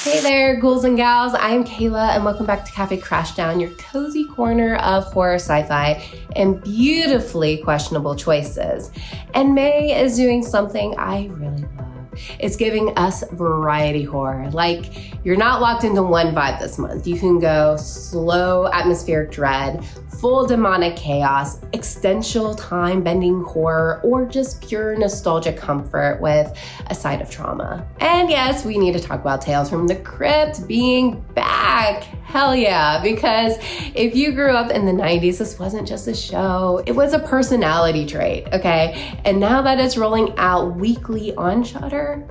Hey there, ghouls and gals. I'm Kayla, and welcome back to Cafe Crashdown, your cozy corner of horror, sci-fi, and beautifully questionable choices. And May is doing something I really love. It's giving us variety horror. Like, you're not locked into one vibe this month. You can go slow atmospheric dread, full demonic chaos, existential time-bending horror, or just pure nostalgic comfort with a side of trauma. And yes, we need to talk about Tales from the Crypt being back. Hell yeah, because if you grew up in the 90s, this wasn't just a show, it was a personality trait, okay? And now that it's rolling out weekly on Shudder,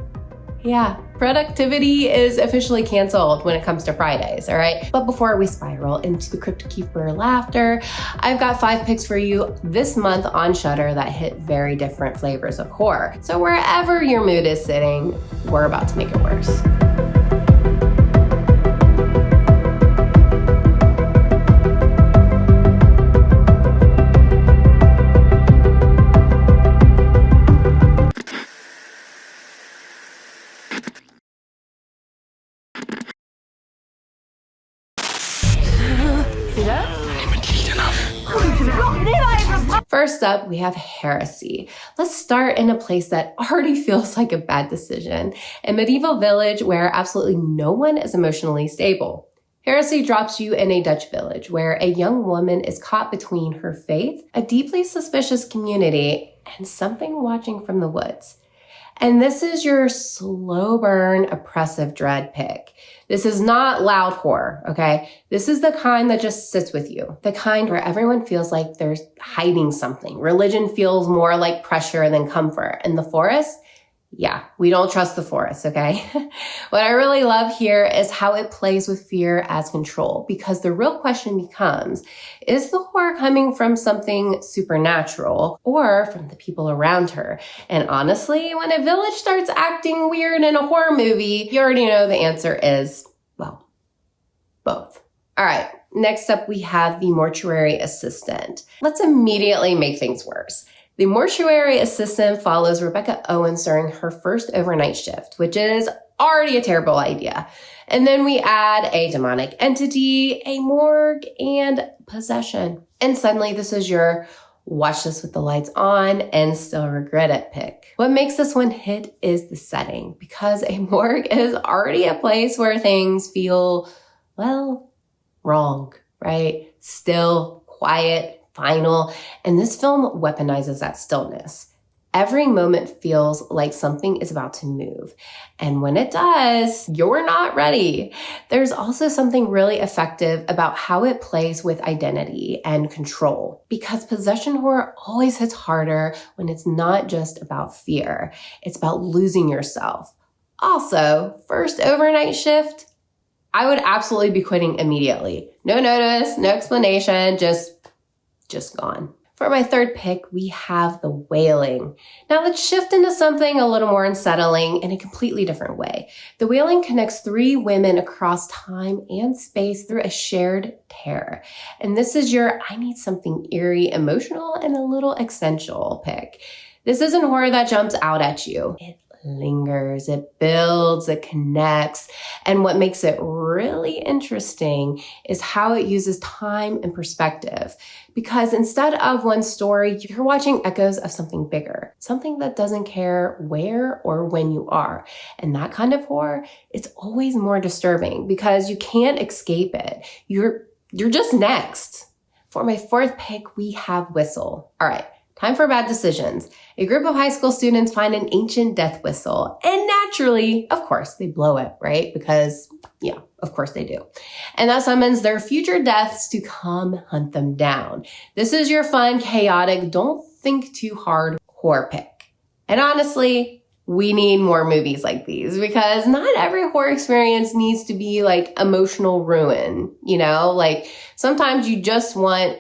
yeah, productivity is officially canceled when it comes to Fridays, all right? But before we spiral into the Crypt Keeper laughter, I've got 5 picks for you this month on Shudder that hit very different flavors of horror. So wherever your mood is sitting, we're about to make it worse. First up, we have Heresy. Let's start in a place that already feels like a bad decision, a medieval village where absolutely no one is emotionally stable. Heresy drops you in a Dutch village where a young woman is caught between her faith, a deeply suspicious community, and something watching from the woods. And this is your slow burn, oppressive dread pick. This is not loud horror, okay? This is the kind that just sits with you. The kind where everyone feels like they're hiding something. Religion feels more like pressure than comfort. And the forest? Yeah, we don't trust the forest, okay? What I really love here is how it plays with fear as control, because the real question becomes, is the horror coming from something supernatural or from the people around her? And honestly, when a village starts acting weird in a horror movie, you already know the answer is, well, both. All right, next up we have the Mortuary Assistant. Let's immediately make things worse. The Mortuary Assistant follows Rebecca Owens during her first overnight shift, which is already a terrible idea. And then we add a demonic entity, a morgue, and possession. And suddenly this is your watch this with the lights on and still regret it pick. What makes this one hit is the setting, because a morgue is already a place where things feel, well, wrong, right? Still, quiet, final, and this film weaponizes that stillness. Every moment feels like something is about to move. And when it does, you're not ready. There's also something really effective about how it plays with identity and control, because possession horror always hits harder when it's not just about fear. It's about losing yourself. Also, first overnight shift, I would absolutely be quitting immediately. No notice, no explanation, just gone. For my third pick, we have the Wailing. Now let's shift into something a little more unsettling in a completely different way. The Wailing connects 3 women across time and space through a shared terror. And this is your I need something eerie, emotional, and a little existential pick. This isn't horror that jumps out at you. It lingers, it builds, it connects. And what makes it really interesting is how it uses time and perspective. Because instead of one story, you're watching echoes of something bigger, something that doesn't care where or when you are. And that kind of horror, it's always more disturbing because you can't escape it. You're just next. For my fourth pick, we have Whistle. All right. Time for bad decisions. A group of high school students find an ancient death whistle. And naturally, of course, they blow it, right? Because, yeah, of course they do. And that summons their future deaths to come hunt them down. This is your fun, chaotic, don't think too hard horror pick. And honestly, we need more movies like these because not every horror experience needs to be like emotional ruin, you know? Like sometimes you just want,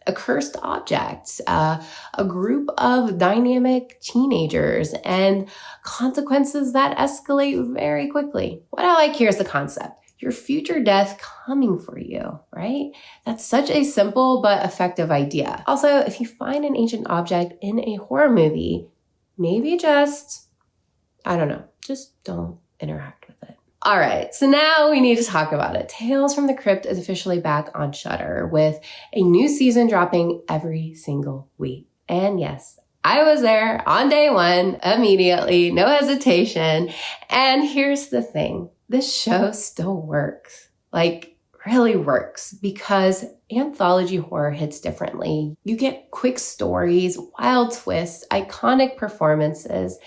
a cursed object, a group of dynamic teenagers, and consequences that escalate very quickly. What I like here is the concept. Your future death coming for you, right? That's such a simple but effective idea. Also, if you find an ancient object in a horror movie, maybe just don't interact with it. All right, so now we need to talk about it. Tales from the Crypt is officially back on Shudder with a new season dropping every single week. And yes, I was there on day one, immediately, no hesitation. And here's the thing, this show still works. Like, really works, because anthology horror hits differently. You get quick stories, wild twists, iconic performances,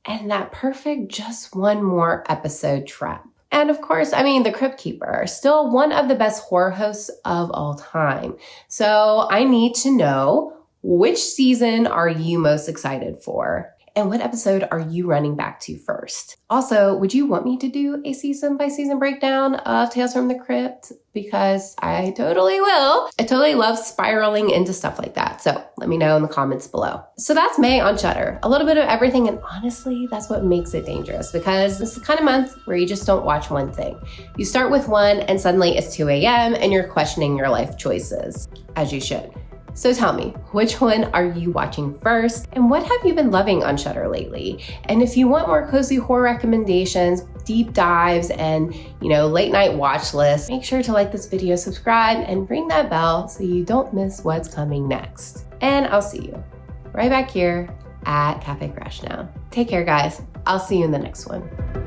and that perfect just one more episode trap. And of course, the Crypt Keeper, still one of the best horror hosts of all time. So I need to know, which season are you most excited for? And what episode are you running back to first? Also, would you want me to do a season-by-season breakdown of Tales from the Crypt? Because I totally will. I totally love spiraling into stuff like that. So let me know in the comments below. So that's May on Shudder. A little bit of everything, and honestly, that's what makes it dangerous, because this is the kind of month where you just don't watch one thing. You start with one and suddenly it's 2 a.m. and you're questioning your life choices, as you should. So tell me, which one are you watching first? And what have you been loving on Shudder lately? And if you want more cozy horror recommendations, deep dives, and late night watch lists, make sure to like this video, subscribe, and ring that bell so you don't miss what's coming next. And I'll see you right back here at Cafe Crashdown. Take care, guys. I'll see you in the next one.